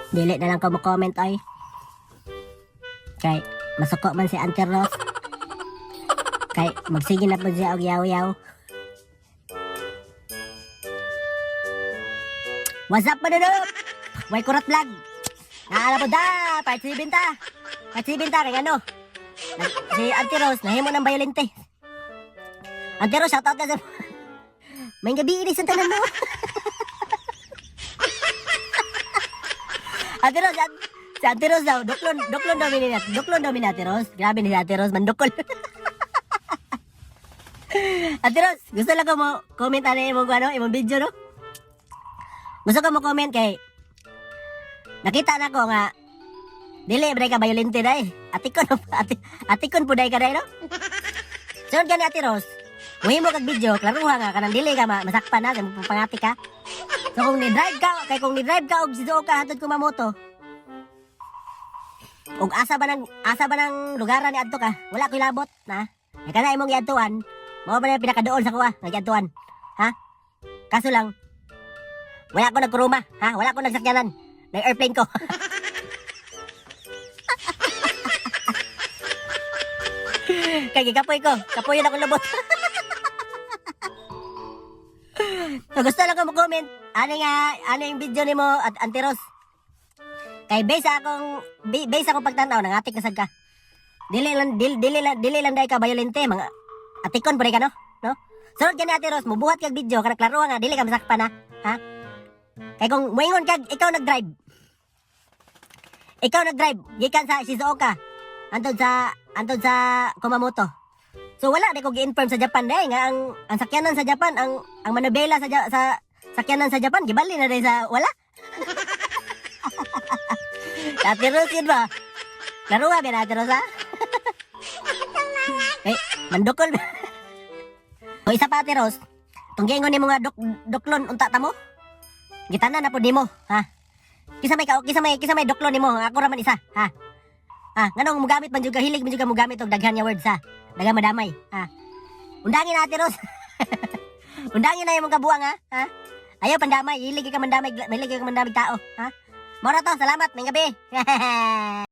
Dili na lang ko mo comment ay. Kay masuko man si Auntie Rose. Kay magsige na po siya og yaw-yaw. What's up mga noob? Way kurat vlog. Naala po da, part 7 ta. Part 7 ta kay ano. Si Auntie Rose nahimo ng violente. Auntie Rose, shout out ka sa may gabi ini sa tanan mo. Ate Rose, si Ate Rose daw, duklon daw minat. Duklon daw minat, Ate Rose. Grabe ni Ate Rose, mandukol. Ate Rose, gusto lang ko mo comment ano imong video, no? Gusto ko mo comment kay nakita na ko nga dili bray ka violente dai. Atikon po dai ka dai, no? Sunod ka ni Ate Rose. Muhimo kag video, klaruha nga kanang dili ka masakpan na, kay pangati ka. So kung ni-drive ka og sido ka hatod kumamoto. Og asa ba nang lugaran ni adto ka? Wala koy labot na. Ay kana imong giadtuan, mao ba na pinakaduol sa kuha nga giadtuan? Ha? Kaso lang wala ko nagkuruma, ha? Wala ko nagsakyanan. Nag-airplane ko. Kaya kapoy na ko labot. So gusto lang ko mo-comment ano yung video nimo at Auntie Rose. Kay base akong pagtanaw nang atik kasag ka. Dili lang dai ka violente mga atikon pare ka no? No? Sunod ka ni Ate Rose, mubuhat kag video kana klaro nga dili ka masakpan na, ha? Kay kung moingon kag ikaw nag-drive gikan sa Shizuoka antod sa Kumamoto. So wala na ko gi-inform sa Japan dai nga ang sakyanan sa Japan ang manobela sa sakyanan sa Japan gibali na dai sa wala. Ate Rose yun ba? Laro nga ba Ate Rose ha? Eh, mandukol ba? O isa pa Ate Rose, tunggingon ni mga doklon unta ta mo. Gitanan na po nimo, ha? Kisa may doklon nimo, ako ra man isa, ha? Nganong mugamit man jud ka hilig man jud ka mugamit og daghan nga words ha. Daga madamay, ha. Undangin na Ate Rose. Undangin na imong kabuang ha. Ayaw pandamay, hilig ka mandamay tao, ha. Mora to, salamat, may gabi.